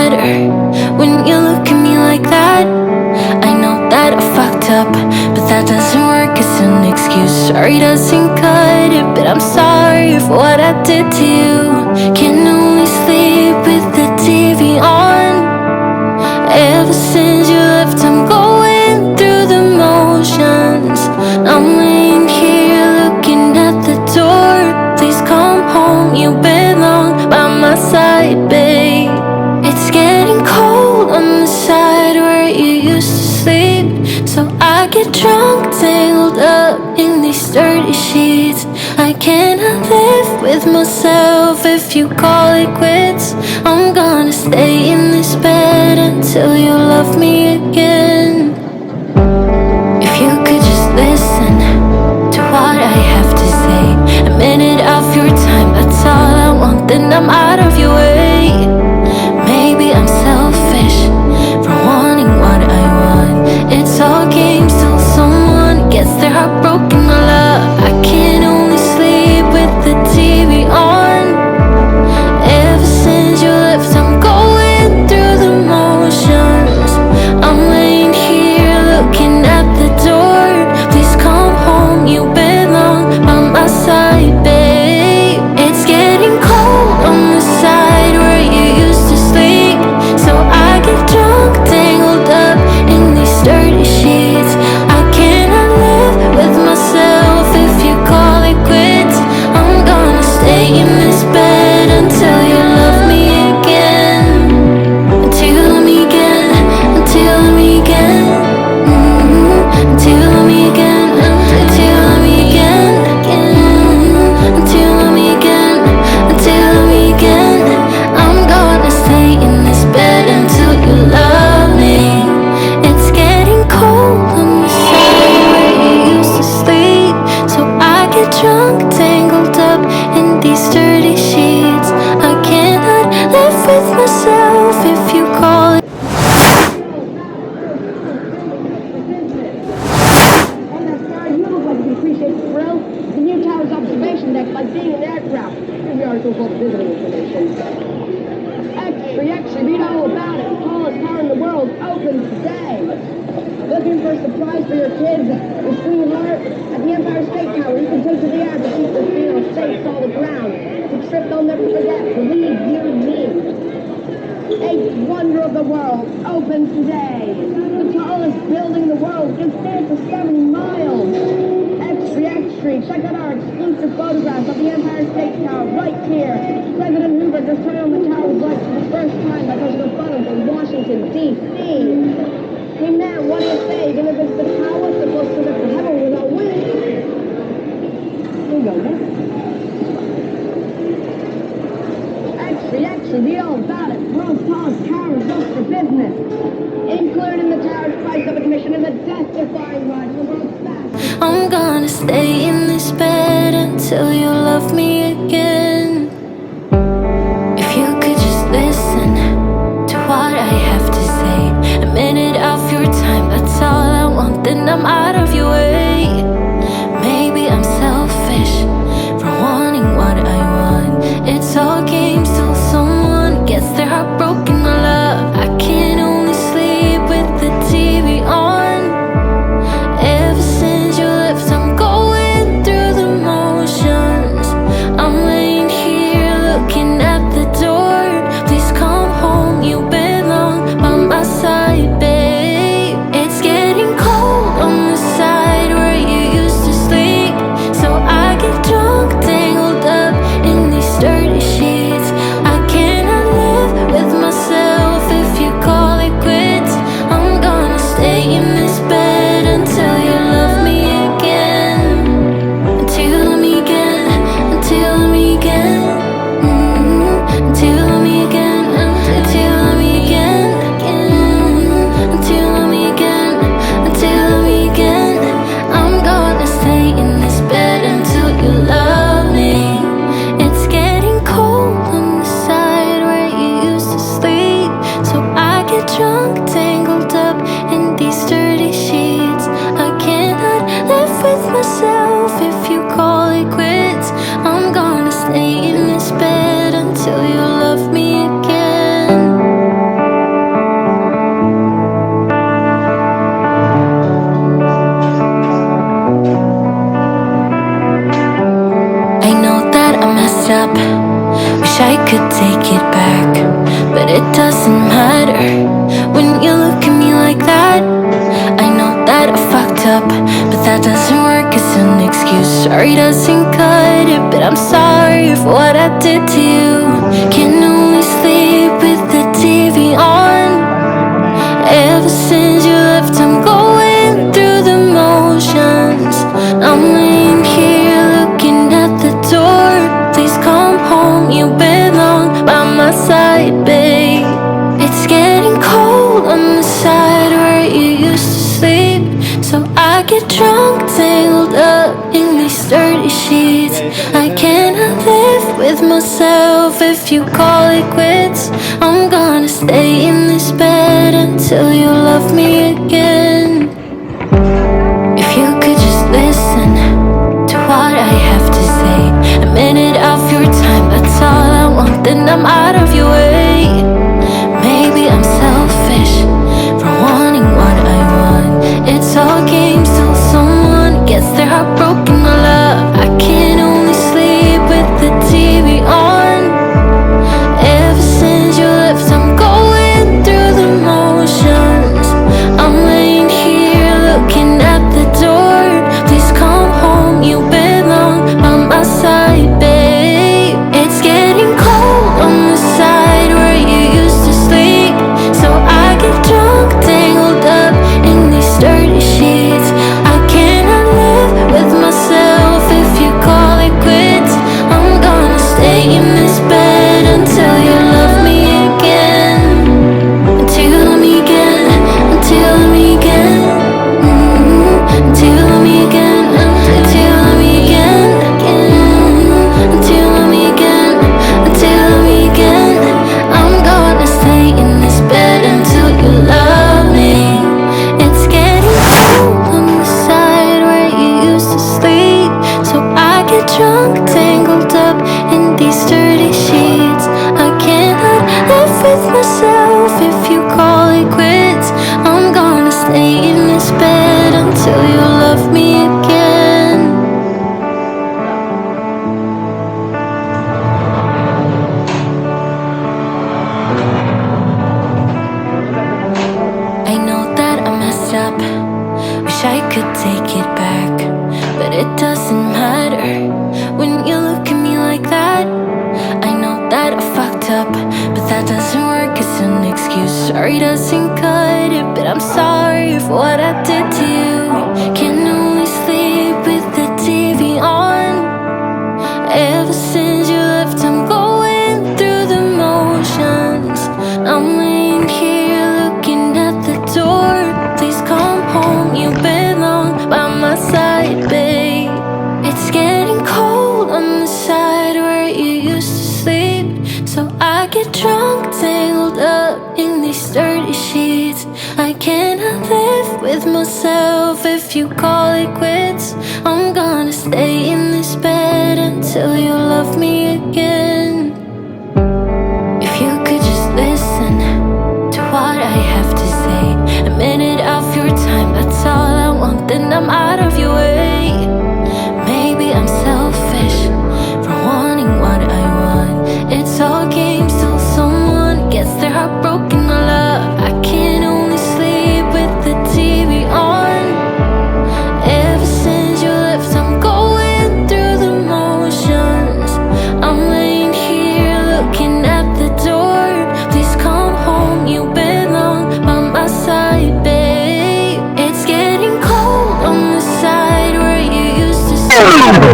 matter when you look at me like that. I know that I fucked up, but that doesn't work as an excuse. Sorry doesn't cut it, but I'm sorry for what I did to you. Can only sleep with the TV on. Ever since you left, I'm going through the motions. I'm laying here looking at the door. Please come home, you belong by my side, babe. It's getting cold on the side where you used to sleep, so I get drunk, tangled up in these dirty sheets. I cannot live with myself if you call it quits. I'm gonna stay in this bed until you love me again. If you could just listen to what I have to say, a minute of your time, that's all I want, then I'm out of your way. Maybe I'm selfish for wanting what I want. It's all games till someone gets their heart broken. My love, I can only sleep with the TV on. Ever since you left, I'm going through the motions. I'm laying here looking at the door. Please come home, you belong by my side, babe. It's getting cold on the side where you used to sleep, so I get drunk, tangled up in these dirty sheets. I cannot live with myself if you call it quits. I'm gonna stay in this bed until you love me again. Until you love me again. Until you love me again. Until you love me again. Until you love me again. Until you love me again. Until you love me again. I'm gonna stay in this bed until you love me. It's getting cold on the side where you used to sleep, so I get drunk, tangled up in these dirty sheets. I cannot live with myself if you call it. On that side, you look like you appreciate the thrill. The new tower's observation deck, like being an aircraft. Here's the article called Visiting Information. Extra, read all about it. The tallest tower in the world opens today. Looking for a surprise for your kids, your sweetheart? At the Empire State Tower, you can take to the air to keep the feel safe all the ground. It's a trip they'll never forget. Believe you me. Eighth wonder of the world opens today. The tallest building in the world can stand for 70 miles. Extra, check out our exclusive photographs of the Empire State Tower right here. President Hoover just turned on the tower's lights for the first time by pushing a button in Washington, D.C. Hey man, what do you say? You gonna visit the tower? Supposed to live to heaven with a win. Here you go, man. Extra, read all about it. World's tallest tower is just for business. Included in the tower's price of admission is a death-defying ride to the world's fastest. I'm gonna stay in this bed until you love me again. If you could just listen to what I have to say, a minute of your time, that's all I want, then I'm out of your way. Maybe I'm selfish for wanting what I want. It's all games till someone gets their heart broken. My love, I can only sleep with the TV on. Ever since you left, I'm going through the motions. I did to you. Can only sleep with the TV on. Ever since you left, I'm going through the motions. I'm laying here looking at the door. Please come home, you belong by my side, babe. It's getting cold on the side where you used to sleep, so I get drunk, tangled up in these dirty sheets. I cannot live with myself if you call it quits. I'm gonna stay in this bed until you love me again. If you could just listen to what I have to say, a minute of your time, that's all I want, then I'm out of your way. Maybe I'm selfish for wanting what I want. It's all games till someone gets their heart broken. My love, I can only sleep with the TV on. Ever since you left, I'm going through the motions. I'm laying here looking at the door. Please come home, you belong by my side, babe. It's getting cold on the side where you used to sleep, so I get drunk, tangled up in these dirty sheets. I cannot live with myself if you call it quits. I'm gonna stay in this bed until you love me again. Until you love me again. Until you love me again. Until you love me again. Until you love me again. Until you love me again. Until you love me again. I'm gonna stay in this bed until you love me. It's getting cold on the side where you used to sleep, so I get drunk, tangled up in these dirty sheets. I cannot live with myself if you call it quits. I'm gonna stay in this bed until you love me again. I know that I messed up, wish I could take it back, but it doesn't matter when you look at me like that. I know that I fucked up, but that doesn't work as an excuse. Sorry doesn't cut it, but I'm sorry for what I did to you. Can only sleep with the TV on. Ever since you left, I'm going through the motions. I'm laying here looking at the door. Please come home, you belong by my side, babe. It's getting cold on the side where you used to sleep, so I get drunk, tangled up in these dirty sheets. I cannot live with myself if you call it quits. I'm gonna stay in this bed until you love me again. If you could just listen to what I have to say, a minute of your time, that's all I want, then I'm out of your way. Maybe I'm selfish for wanting what I want. It's all games till someone gets their heart broken. My love, I can only sleep with the TV on. Ever since you left, I'm going through the motions. I'm laying here looking at the door. Please come home, you belong by my side, babe. It's getting cold on the side where you used to sleep.